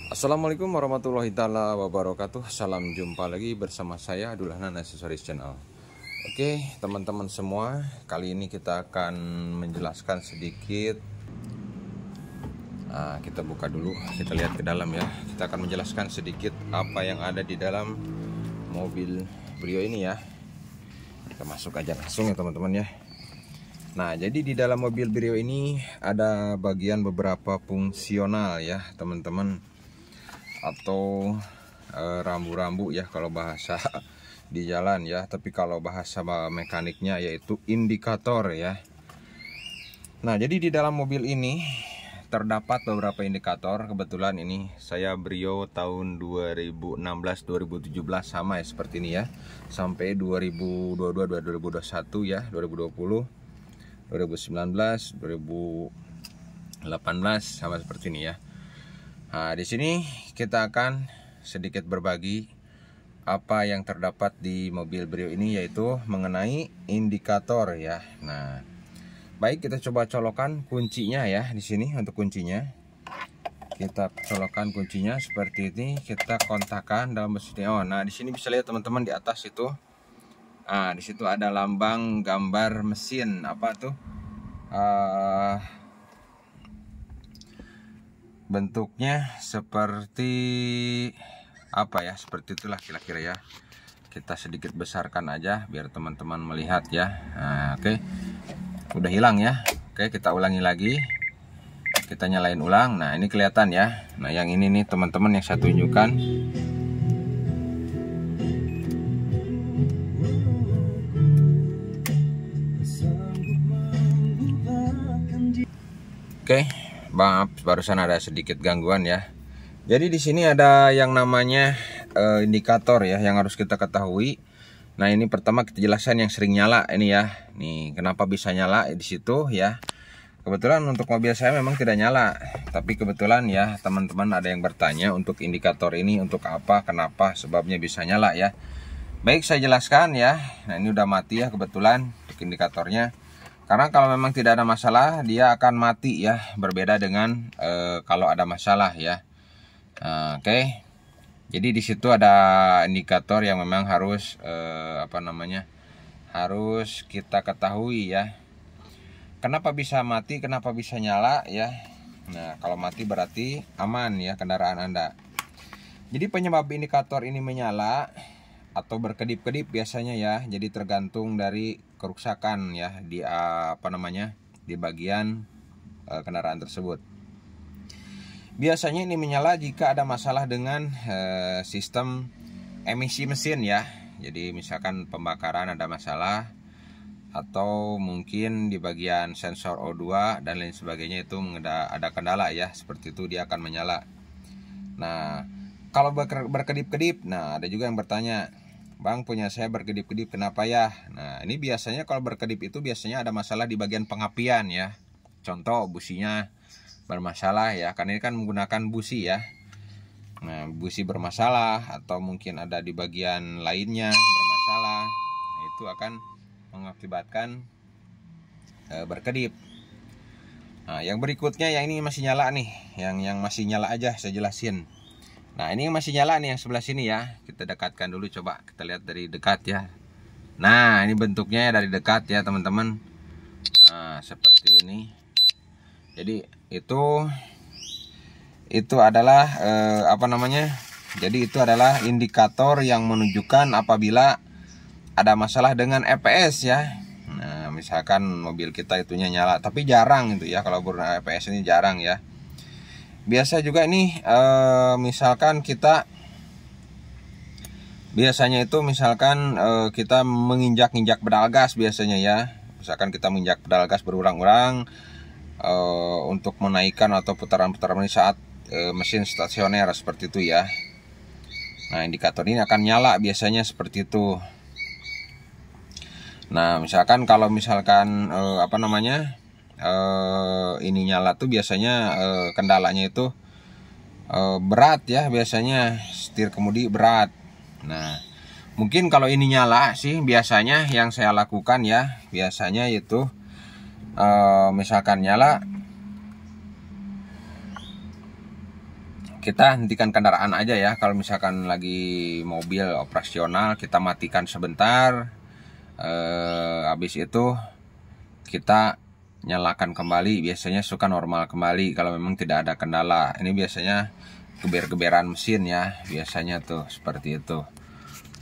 Assalamualaikum warahmatullahi taala wabarakatuh. Salam jumpa lagi bersama saya Dulhanan Aksesoris Channel. Oke teman-teman semua, kali ini kita akan menjelaskan sedikit. Kita buka dulu, kita lihat ke dalam ya. Kita akan menjelaskan sedikit apa yang ada di dalam mobil Brio ini ya. Kita masuk aja langsung ya teman-teman ya. Nah, jadi di dalam mobil Brio ini ada bagian beberapa fungsional ya teman-teman, atau rambu-rambu ya kalau bahasa di jalan ya, tapi kalau bahasa mekaniknya yaitu indikator ya. Nah, jadi di dalam mobil ini terdapat beberapa indikator. Kebetulan ini saya Brio tahun 2016-2017 sama ya seperti ini ya, sampai 2022 2021 ya, 2020 2019 2018 sama seperti ini ya. Nah, di sini kita akan sedikit berbagi apa yang terdapat di mobil Brio ini, yaitu mengenai indikator ya. Nah, baik, kita coba colokan kuncinya ya di sini. Untuk kuncinya kita colokan kuncinya seperti ini, kita kontakkan dalam mesin. Oh, nah di sini bisa lihat teman-teman di atas itu. Nah, di situ ada lambang gambar mesin apa tuh? Bentuknya seperti apa ya, seperti itulah kira-kira ya. Kita sedikit besarkan aja biar teman-teman melihat ya. Nah, oke, udah hilang ya. Oke, kita ulangi lagi, kita nyalain ulang. Nah, ini kelihatan ya. Nah, yang ini nih teman-teman yang saya tunjukkan. Oke, maaf barusan ada sedikit gangguan ya. Jadi di sini ada yang namanya indikator ya yang harus kita ketahui. Nah, ini pertama kita jelaskan yang sering nyala ini ya. Nih, kenapa bisa nyala di situ ya. Kebetulan untuk mobil saya memang tidak nyala, tapi kebetulan ya teman-teman ada yang bertanya untuk indikator ini untuk apa, kenapa, sebabnya bisa nyala ya. Baik, saya jelaskan ya. Nah, ini udah mati ya kebetulan untuk indikatornya. Karena kalau memang tidak ada masalah, dia akan mati ya. Berbeda dengan kalau ada masalah ya. Oke. Jadi di situ ada indikator yang memang harus harus kita ketahui ya. Kenapa bisa mati, kenapa bisa nyala ya. Nah, kalau mati berarti aman ya kendaraan Anda. Jadi penyebab indikator ini menyala atau berkedip-kedip biasanya ya. Jadi tergantung dari kerusakan ya di di bagian kendaraan tersebut. Biasanya ini menyala jika ada masalah dengan sistem emisi mesin ya. Jadi misalkan pembakaran ada masalah, atau mungkin di bagian sensor O2 dan lain sebagainya itu ada kendala ya. Seperti itu dia akan menyala. Nah, kalau berkedip-kedip, nah ada juga yang bertanya, Bang, punya saya berkedip-kedip kenapa ya? Nah, ini biasanya kalau berkedip itu biasanya ada masalah di bagian pengapian ya. Contoh businya bermasalah ya, karena ini kan menggunakan busi ya. Nah, busi bermasalah, atau mungkin ada di bagian lainnya bermasalah. Nah, itu akan mengakibatkan berkedip. Nah, yang berikutnya yang ini masih nyala nih, yang masih nyala aja saya jelasin. Nah, ini masih nyala nih yang sebelah sini ya. Kita dekatkan dulu, coba kita lihat dari dekat ya. Nah, ini bentuknya dari dekat ya teman-teman. Nah, seperti ini. Jadi itu adalah Jadi itu adalah indikator yang menunjukkan apabila ada masalah dengan EPS ya. Nah, misalkan mobil kita itunya nyala, tapi jarang itu ya, kalau EPS ini jarang ya. Biasa juga ini misalkan kita kita menginjak-injak pedal gas biasanya ya. Misalkan kita menginjak pedal gas berulang-ulang untuk menaikkan atau putaran-putaran ini saat mesin stasioner seperti itu ya. Nah, indikator ini akan nyala biasanya seperti itu. Nah, misalkan kalau ini nyala tuh biasanya kendalanya itu berat ya, biasanya setir kemudi berat. Nah, mungkin kalau ini nyala sih biasanya yang saya lakukan ya, biasanya itu misalkan nyala. kita hentikan kendaraan aja ya. Kalau misalkan lagi mobil operasional, kita matikan sebentar. Habis itu kita nyalakan kembali. Biasanya suka normal kembali kalau memang tidak ada kendala. Ini biasanya geber-geberan mesin ya, biasanya tuh seperti itu.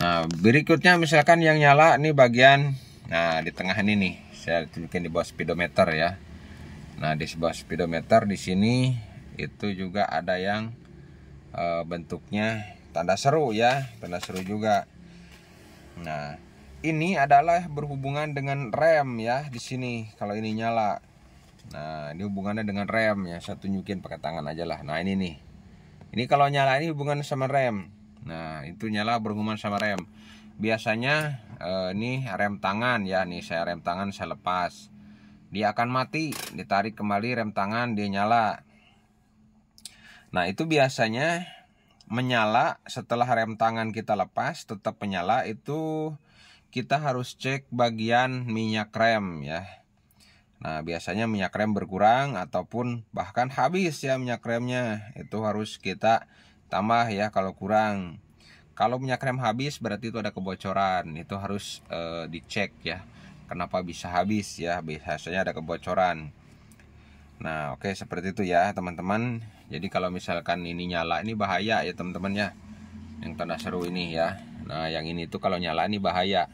Nah, berikutnya misalkan yang nyala ini bagian, nah di tengah ini nih, saya tunjukin di bawah speedometer ya. Nah, di bawah speedometer di sini itu juga ada yang bentuknya tanda seru ya, tanda seru juga. Nah, ini adalah berhubungan dengan rem ya di sini kalau ini nyala. Nah, ini hubungannya dengan rem ya, saya tunjukin pakai tangan aja lah. Nah, ini nih. Ini kalau nyala ini hubungan sama rem. Nah, itu nyala berhubungan sama rem. Biasanya ini rem tangan ya, nih saya rem tangan saya lepas. Dia akan mati, ditarik kembali rem tangan dia nyala. Nah, itu biasanya menyala setelah rem tangan kita lepas tetap menyala, itu kita harus cek bagian minyak rem ya. Nah, biasanya minyak rem berkurang ataupun bahkan habis ya minyak remnya, itu harus kita tambah ya kalau kurang. Kalau minyak rem habis berarti itu ada kebocoran, itu harus dicek ya. Kenapa bisa habis ya, biasanya ada kebocoran. Nah, oke, seperti itu ya teman-teman. Jadi kalau misalkan ini nyala, ini bahaya ya teman-teman ya, yang tanda seru ini ya. Nah, yang ini tuh kalau nyala ini bahaya.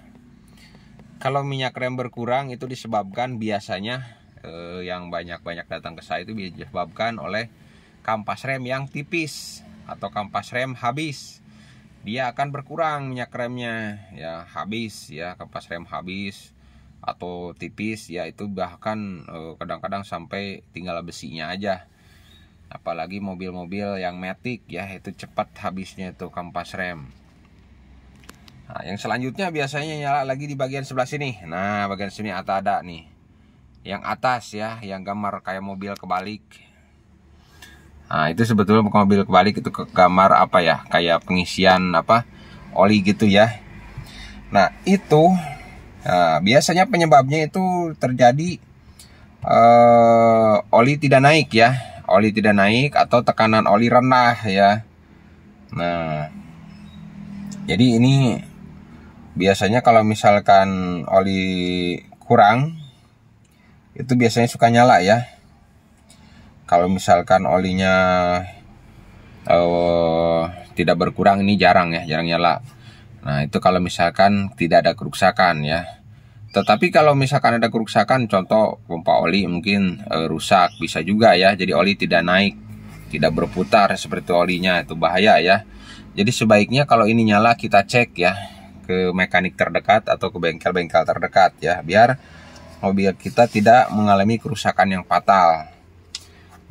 Kalau minyak rem berkurang itu disebabkan biasanya yang banyak-banyak datang ke saya itu disebabkan oleh kampas rem yang tipis atau kampas rem habis. Dia akan berkurang minyak remnya ya, habis ya, kampas rem habis atau tipis ya, itu bahkan kadang-kadang sampai tinggal besinya aja. Apalagi mobil-mobil yang matic ya, itu cepat habisnya itu kampas rem. Nah, yang selanjutnya biasanya nyala lagi di bagian sebelah sini. Nah, bagian sini ada nih. Yang atas ya, yang gambar kayak mobil kebalik. Nah, itu sebetulnya bukan mobil kebalik, itu gambar apa ya? Kayak pengisian apa? Oli gitu ya. Nah, itu biasanya penyebabnya itu terjadi oli tidak naik ya. Oli tidak naik atau tekanan oli rendah ya. Nah, jadi ini biasanya kalau misalkan oli kurang itu biasanya suka nyala ya. Kalau misalkan olinya tidak berkurang ini jarang ya, jarang nyala. Nah, itu kalau misalkan tidak ada kerusakan ya. Tetapi kalau misalkan ada kerusakan, contoh pompa oli mungkin rusak, bisa juga ya. Jadi oli tidak naik, tidak berputar seperti olinya, itu bahaya ya. Jadi sebaiknya kalau ini nyala kita cek ya ke mekanik terdekat atau ke bengkel-bengkel terdekat ya, biar mobil kita tidak mengalami kerusakan yang fatal.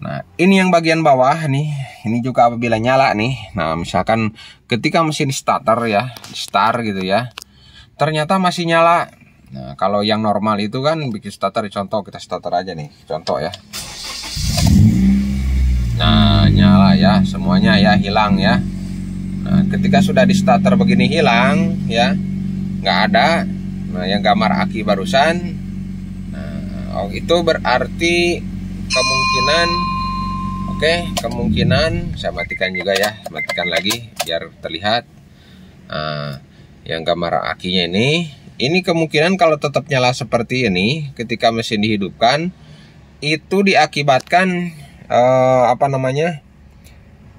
Nah, ini yang bagian bawah nih, ini juga apabila nyala nih. Nah, misalkan ketika mesin starter ya, start gitu ya, ternyata masih nyala. Nah, kalau yang normal itu kan bikin starter, contoh kita starter aja nih, contoh ya. Nah, nyala ya, semuanya ya hilang ya. Nah, ketika sudah di starter begini hilang ya, nggak ada. Nah, yang gambar aki barusan, nah, itu berarti kemungkinan, kemungkinan saya matikan juga ya, matikan lagi biar terlihat. Nah, yang gambar akinya ini kemungkinan kalau tetap nyala seperti ini ketika mesin dihidupkan, itu diakibatkan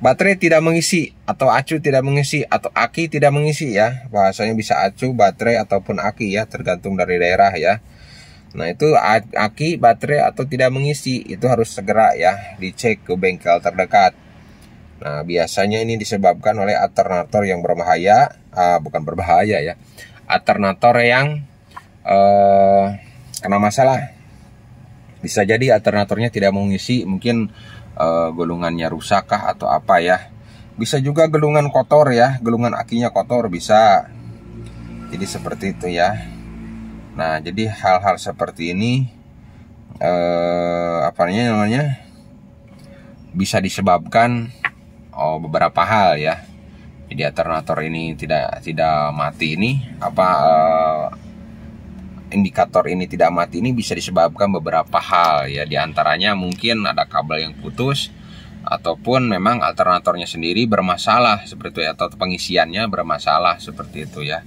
baterai tidak mengisi atau acu tidak mengisi atau aki tidak mengisi ya. Bahasanya bisa acu, baterai ataupun aki ya, tergantung dari daerah ya. Nah, itu aki, baterai atau tidak mengisi, itu harus segera ya dicek ke bengkel terdekat. Nah, biasanya ini disebabkan oleh alternator yang berbahaya, bukan berbahaya ya, alternator yang kena masalah. Bisa jadi alternatornya tidak mengisi, mungkin gulungannya rusak kah atau apa ya. Bisa juga gulungan kotor ya, gulungan akinya kotor bisa. Jadi seperti itu ya. Nah, jadi hal-hal seperti ini bisa disebabkan beberapa hal ya. Jadi alternator ini tidak mati ini indikator ini tidak mati ini bisa disebabkan beberapa hal ya. Di antaranya mungkin ada kabel yang putus ataupun memang alternatornya sendiri bermasalah seperti itu ya, atau pengisiannya bermasalah seperti itu ya.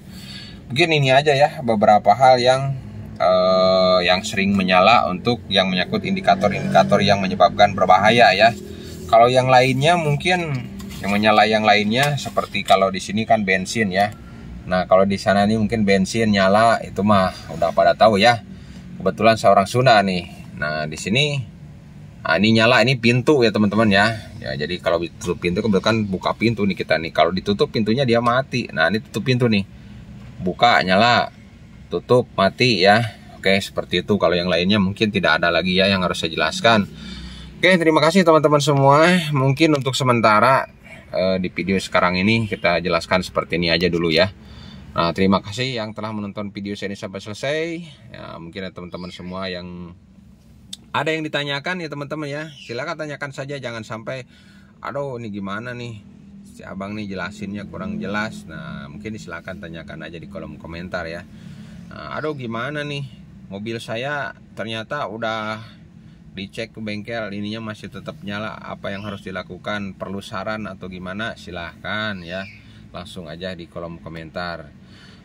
Mungkin ini aja ya beberapa hal yang sering menyala untuk yang menyangkut indikator-indikator yang menyebabkan berbahaya ya. Kalau yang lainnya mungkin yang menyala yang lainnya seperti kalau di sini kan bensin ya. Nah kalau di sana nih mungkin bensin nyala itu mah udah pada tahu ya. Kebetulan seorang Sunda nih. Nah di sini ini nyala, ini pintu ya teman-teman ya. Ya jadi kalau ditutup pintu kebetulan buka pintu nih kita nih. Kalau ditutup pintunya dia mati. Nah ini tutup pintu nih. Buka nyala, tutup mati ya. Oke seperti itu. Kalau yang lainnya mungkin tidak ada lagi ya yang harus saya jelaskan. Oke terima kasih teman-teman semua. Mungkin untuk sementara di video sekarang ini kita jelaskan seperti ini aja dulu ya. Nah terima kasih yang telah menonton video saya ini sampai selesai ya. Mungkin ada teman-teman semua yang ada yang ditanyakan ya teman-teman ya, silakan tanyakan saja, jangan sampai aduh ini gimana nih si abang nih jelasinnya kurang jelas. Nah mungkin silakan tanyakan aja di kolom komentar ya. Nah, aduh gimana nih mobil saya ternyata udah dicek ke bengkel ininya masih tetap nyala, apa yang harus dilakukan, perlu saran atau gimana, silahkan ya langsung aja di kolom komentar.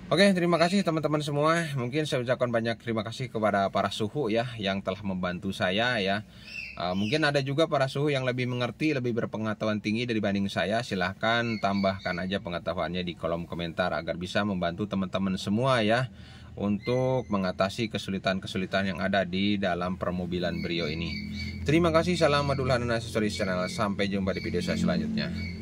Oke terima kasih teman-teman semua. Mungkin saya ucapkan banyak terima kasih kepada para suhu ya yang telah membantu saya ya. Mungkin ada juga para suhu yang lebih mengerti, lebih berpengetahuan tinggi dibanding saya. Silahkan tambahkan aja pengetahuannya di kolom komentar agar bisa membantu teman-teman semua ya untuk mengatasi kesulitan-kesulitan yang ada di dalam permobilan Brio ini. Terima kasih. Salam Madulana Accessories Channel. Sampai jumpa di video saya selanjutnya.